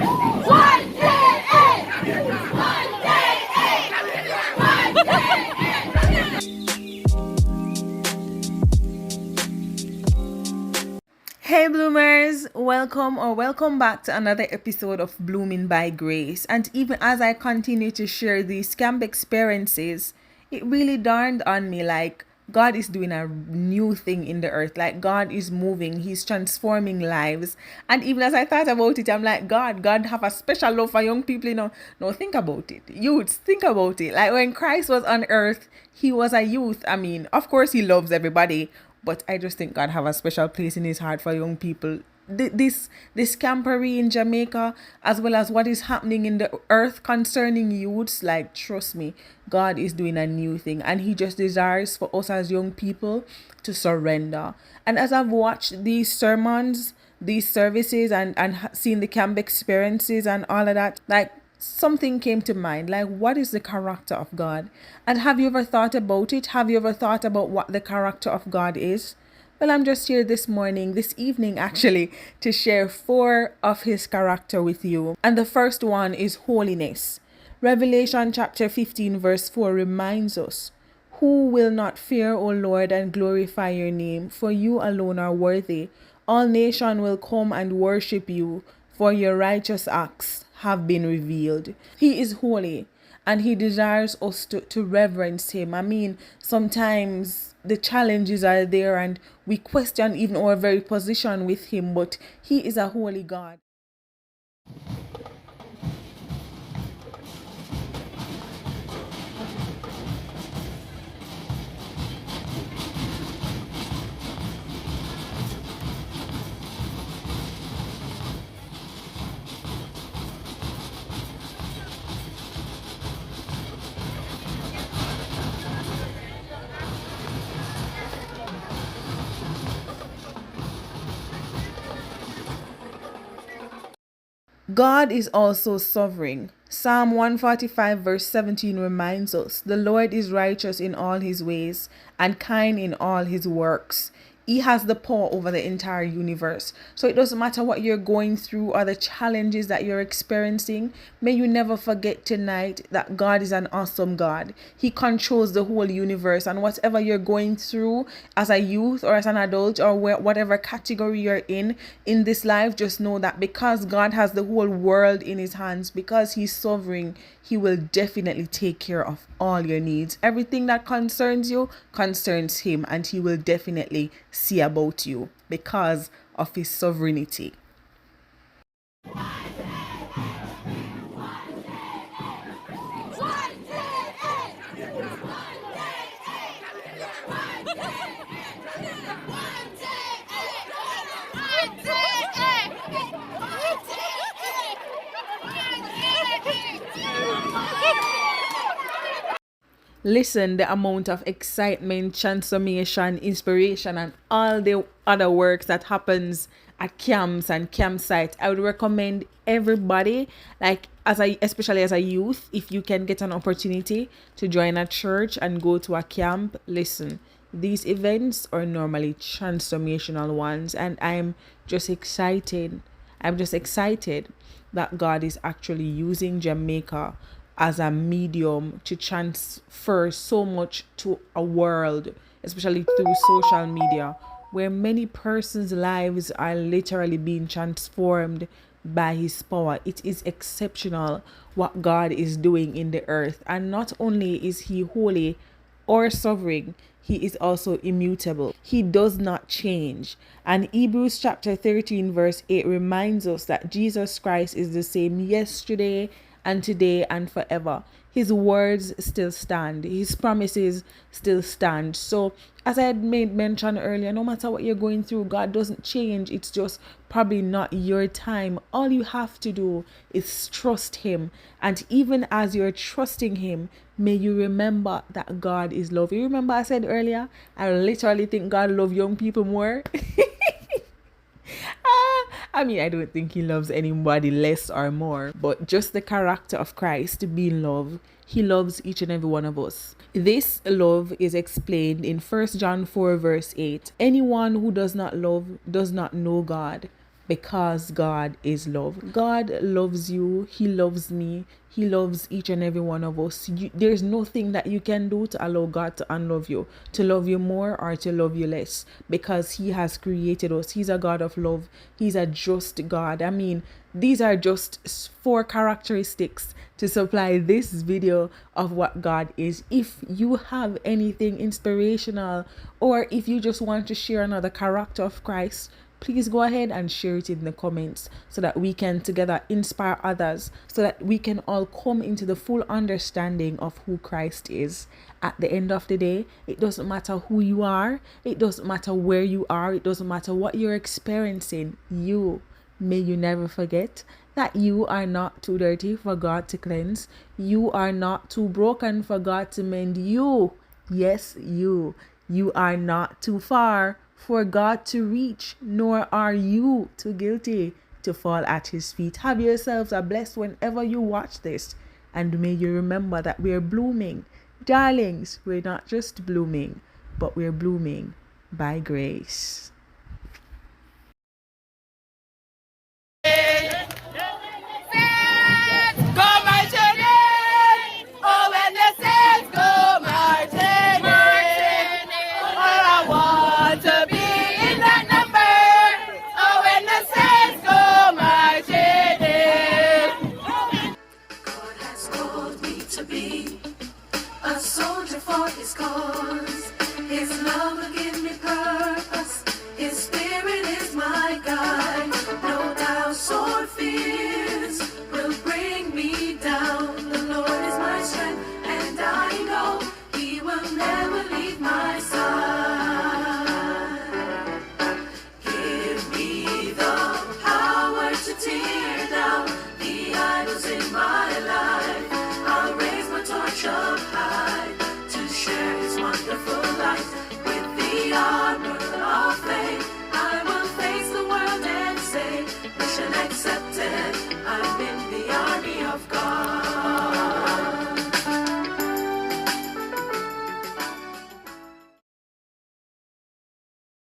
One day, one day, one day. Hey bloomers, welcome back to another episode of Blooming by Grace. And even as I continue to share these camp experiences, it really dawned on me like God is doing a new thing in the earth. Like God is moving, He's transforming lives. And even as I thought about it, I'm like, God have a special love for young people, No, think about it. Youths, think about it. Like when Christ was on earth, He was a youth. I mean, of course He loves everybody, but I just think God have a special place in His heart for young people. This camporee in Jamaica, as well as what is happening in the earth concerning youths, like trust me, God is doing a new thing, and He just desires for us as young people to surrender. And as I've watched these sermons, these services, and seen the camp experiences and all of that, like something came to mind, like what is the character of God? And have you ever thought about it? Have you ever thought about what the character of God is? Well, I'm just here this evening actually, to share 4 of His character with you. And the first one is holiness. Revelation chapter 15 verse 4 reminds us, "Who will not fear, O Lord, and glorify your name? For you alone are worthy. All nations will come and worship you, for your righteous acts have been revealed." He is holy, and He desires us to reverence Him. I mean, sometimes the challenges are there and we question even our very position with Him, but He is a holy God. God is also sovereign. Psalm 145 verse 17 reminds us, "The Lord is righteous in all His ways and kind in all His works." He has the power over the entire universe. So it doesn't matter what you're going through or the challenges that you're experiencing. May you never forget tonight that God is an awesome God. He controls the whole universe, and whatever you're going through as a youth or as an adult or whatever category you're in this life, just know that because God has the whole world in His hands, because He's sovereign, He will definitely take care of all your needs. Everything that concerns you concerns Him, and He will definitely see about you because of His sovereignty. Listen, the amount of excitement, transformation, inspiration, and all the other works that happens at camps and campsites. I would recommend everybody, like especially as a youth, if you can get an opportunity to join a church and go to a camp, listen. These events are normally transformational ones, and I'm just excited. I'm just excited that God is actually using Jamaica as a medium to transfer so much to a world, especially through social media, where many persons' lives are literally being transformed by His power. It is exceptional what God is doing in the earth. And not only is He holy or sovereign, He is also immutable. He does not change. And Hebrews chapter 13 verse 8 reminds us that Jesus Christ is the same yesterday and today and forever. His words still stand. His promises still stand. So as I had made mention earlier, no matter what you're going through, God doesn't change. It's just probably not your time. All you have to do is trust Him. And even as you're trusting Him, may you remember that God is love. You remember I said earlier, I literally think God loves young people more. I mean, I don't think He loves anybody less or more, but just the character of Christ being love. He loves each and every one of us. This love is explained in 1 John 4 verse 8. Anyone who does not love does not know God, because God is love. God loves you. He loves me. He loves each and every one of us. There's nothing that you can do to allow God to unlove you, to love you more or to love you less, because He has created us. He's a God of love. He's a just God. I mean, these are just 4 characteristics to supply this video of what God is. If you have anything inspirational, or if you just want to share another character of Christ, please go ahead and share it in the comments so that we can together inspire others, so that we can all come into the full understanding of who Christ is. At the end of the day, it doesn't matter who you are, it doesn't matter where you are, it doesn't matter what you're experiencing. May you never forget that you are not too dirty for God to cleanse. You are not too broken for God to mend you. Yes, you. You are not too far for God to reach, nor are you too guilty to fall at His feet. Have yourselves a blessed whenever you watch this. And may you remember that we're blooming. Darlings, we're not just blooming, but we're blooming by grace.